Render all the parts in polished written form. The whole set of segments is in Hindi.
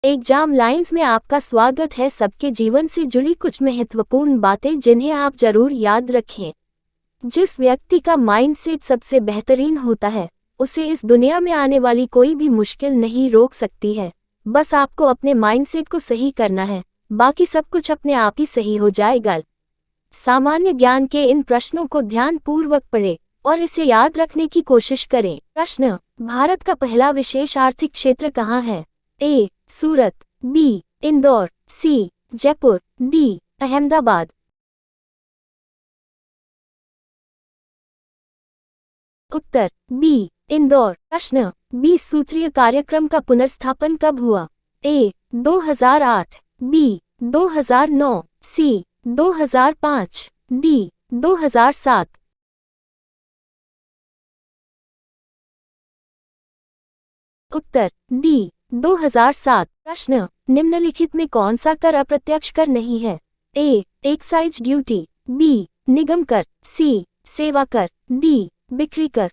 एग्जाम लाइन्स में आपका स्वागत है। सबके जीवन से जुड़ी कुछ महत्वपूर्ण बातें जिन्हें आप जरूर याद रखें। जिस व्यक्ति का माइंडसेट सबसे बेहतरीन होता है, उसे इस दुनिया में आने वाली कोई भी मुश्किल नहीं रोक सकती है। बस आपको अपने माइंडसेट को सही करना है, बाकी सब कुछ अपने आप ही सही हो जाएगा। सामान्य ज्ञान के इन प्रश्नों को ध्यानपूर्वक पढ़ें और इसे याद रखने की कोशिश करें। प्रश्न: भारत का पहला विशेष आर्थिक क्षेत्र कहाँ है? ए. सूरत, बी. इंदौर, सी. जयपुर, डी. अहमदाबाद। उत्तर: बी. इंदौर। प्रश्न: 20 सूत्रीय कार्यक्रम का पुनर्स्थापन कब हुआ? ए. 2008, बी. 2009, सी. 2005, डी. 2007। उत्तर: डी. 2007। प्रश्न: निम्नलिखित में कौन सा कर अप्रत्यक्ष कर नहीं है? ए. Excise duty, B. निगम कर, सी. सेवा कर, डी. बिक्री कर।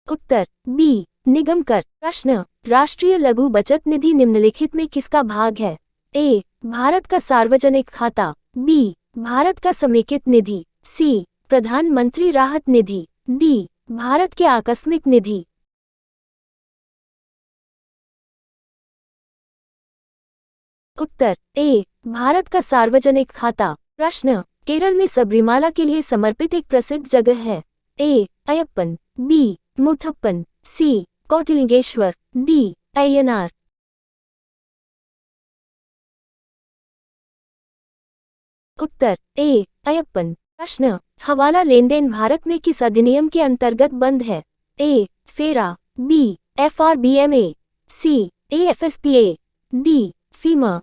उत्तर: बी. निगम कर। प्रश्न: राष्ट्रीय लघु बचत निधि निम्नलिखित में किसका भाग है? ए. भारत का सार्वजनिक खाता, बी. भारत का समेकित निधि, सी. प्रधानमंत्री राहत निधि, डी. भारत के आकस्मिक निधि। उत्तर: ए. भारत का सार्वजनिक खाता। प्रश्न: केरल में सबरीमाला के लिए समर्पित एक प्रसिद्ध जगह है। ए. अयप्पन, बी. मुथप्पन, सी. कोटिलिंगेश्वर, डी. अय्यनार। उत्तर: ए. अयप्पन। प्रश्न: हवाला लेनदेन भारत में किस अधिनियम के अंतर्गत बंद है? A. FERA, B. FRBMA, C. AFSPA, D. FEMA.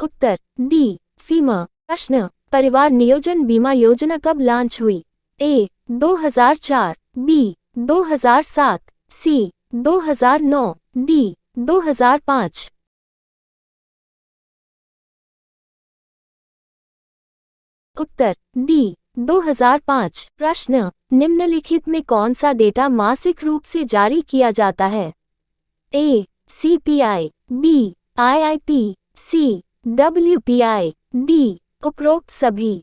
उत्तर: डी. फीमा। प्रश्न: परिवार नियोजन बीमा योजना कब लॉन्च हुई? ए. 2004, बी. 2007, सी. 2009, डी. 2005। उत्तर: डी. 2005। प्रश्न: निम्नलिखित में कौन सा डेटा मासिक रूप से जारी किया जाता है? A. CPI, B. IIP, C. WPI, D. उपरोक्त सभी।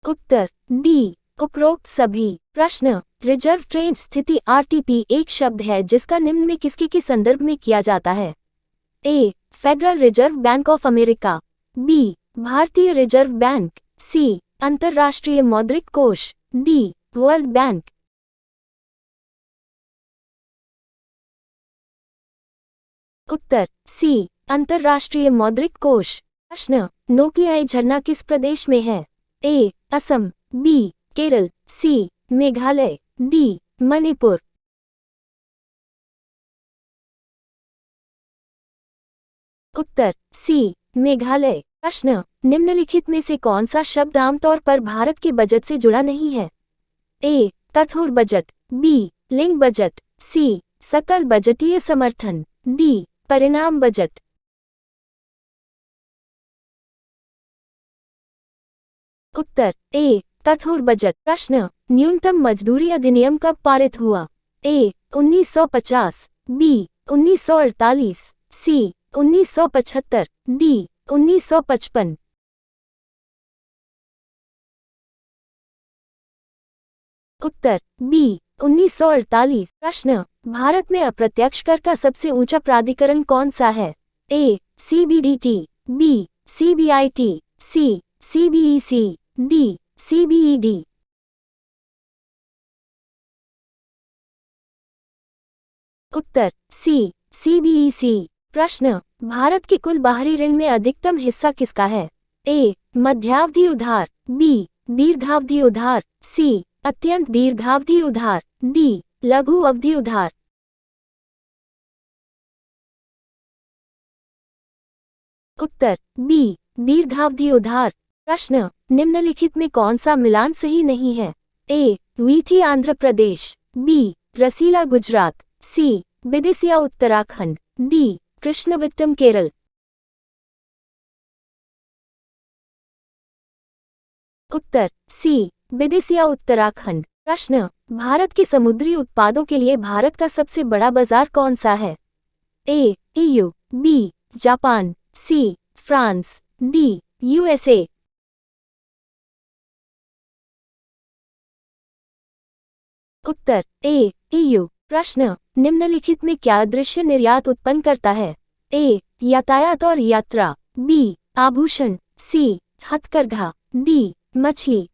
उत्तर: डी. उपरोक्त सभी। प्रश्न: रिजर्व ट्रेड स्थिति RTP एक शब्द है जिसका निम्न में किसके के संदर्भ में किया जाता है? A. Federal Reserve Bank of America, B. भारतीय रिजर्व बैंक, सी. अंतर्राष्ट्रीय मौद्रिक कोष, डी. World Bank. उत्तर: सी. अंतर्राष्ट्रीय मौद्रिक कोष। प्रश्न: नोकियाई झरना किस प्रदेश में है? ए. असम, बी. केरल, सी. मेघालय, डी. मणिपुर। उत्तर: सी. मेघालय। प्रश्न: निम्नलिखित में से कौन सा शब्द आमतौर पर भारत के बजट से जुड़ा नहीं है? ए. कठोर बजट, बी. लिंग बजट, सी. सकल बजटीय समर्थन, डी. परिणाम बजट। उत्तर: ए. कठोर बजट। प्रश्न: न्यूनतम मजदूरी अधिनियम कब पारित हुआ? ए. 1950, बी. 1948, सी. 1975, डी. 1955। उत्तर: बी. 1948। प्रश्न: भारत में अप्रत्यक्ष कर का सबसे ऊंचा प्राधिकरण कौन सा है? A. CBDT, B. CBIT, C. CBEC, D. CBED। उत्तर: सी. CBEC। प्रश्न: भारत के कुल बाहरी ऋण में अधिकतम हिस्सा किसका है? ए. मध्यावधि उधार, बी. दीर्घावधि उधार, सी. अत्यंत दीर्घावधि उधार, डी. लघु अवधि उधार। उत्तर: बी. दीर्घावधि उधार। प्रश्न: निम्नलिखित में कौन सा मिलान सही नहीं है? ए. वीथी आंध्र प्रदेश, बी. रसीला गुजरात, सी. विदिसिया उत्तराखंड, डी. कृष्णविट्टम केरल। उत्तर सी विदिशा उत्तराखंड। प्रश्न, भारत के समुद्री उत्पादों के लिए भारत का सबसे बड़ा बाजार कौन सा है? A EU, B Japan, C France, D USA. उत्तर ए ईयू। प्रश्न, निम्नलिखित में क्या दृश्य निर्यात उत्पन्न करता है? ए यातायात और यात्रा, बी आभूषण, सी हथकरघा, डी मछली।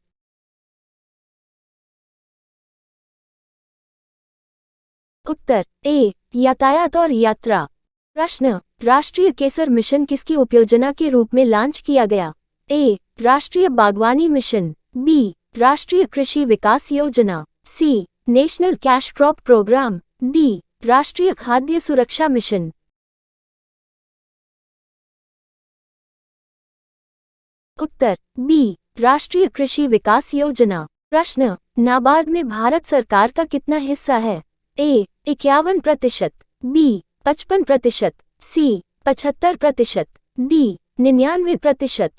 उत्तर ए यातायात और यात्रा। प्रश्न, राष्ट्रीय केसर मिशन किसकी उपयोजना के रूप में लॉन्च किया गया? ए राष्ट्रीय बागवानी मिशन, बी राष्ट्रीय कृषि विकास योजना, C National Cash Crop Programme, D राष्ट्रीय खाद्य सुरक्षा मिशन। उत्तर बी राष्ट्रीय कृषि विकास योजना। प्रश्न, नाबार्ड में भारत सरकार का कितना हिस्सा है? ए 51%, बी 55%, सी 75%, डी 99%।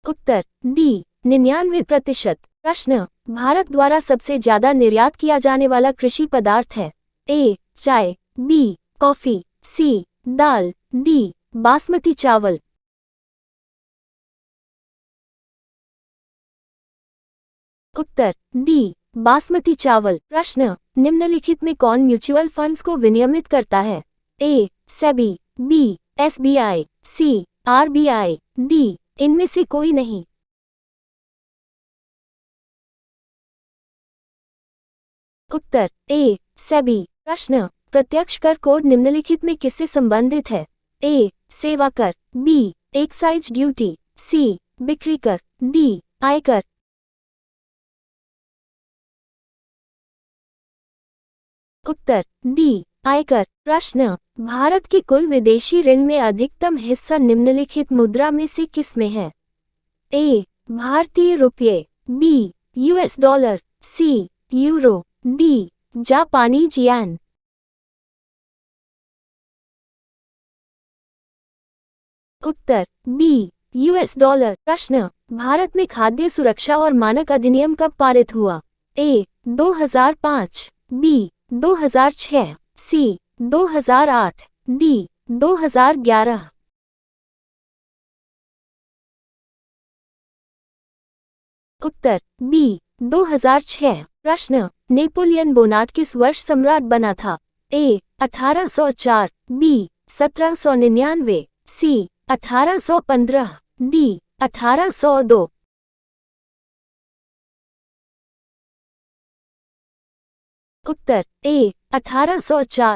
उत्तर डी 99%। प्रश्न, भारत द्वारा सबसे ज्यादा निर्यात किया जाने वाला कृषि पदार्थ है? ए चाय, बी कॉफी, सी दाल, डी बासमती चावल। उत्तर डी बासमती चावल। प्रश्न, निम्नलिखित में कौन म्यूचुअल फंड्स को विनियमित करता है? ए सेबी, बी एसबीआई, सी आरबीआई, डी इनमें से कोई नहीं। उत्तर ए सेबी। प्रश्न, प्रत्यक्ष कर कोड निम्नलिखित में किससे संबंधित है? ए सेवा कर, बी एक्साइज ड्यूटी, सी बिक्री कर, डी आयकर। उत्तर डी आयकर। प्रश्न, भारत के कुल विदेशी ऋण में अधिकतम हिस्सा निम्नलिखित मुद्रा में से किस में है? ए भारतीय रुपये, बी यूएस डॉलर, सी यूरो, डी जापानी येन। उत्तर बी यूएस डॉलर। प्रश्न, भारत में खाद्य सुरक्षा और मानक अधिनियम कब पारित हुआ? ए 2005, बी 2006, सी 2008, डी 2011। उत्तर बी 2006। प्रश्न, नेपोलियन बोनाट किस वर्ष सम्राट बना था? ए 1804, बी 1799, सी 1815, डी 1802। उत्तर ए 1804।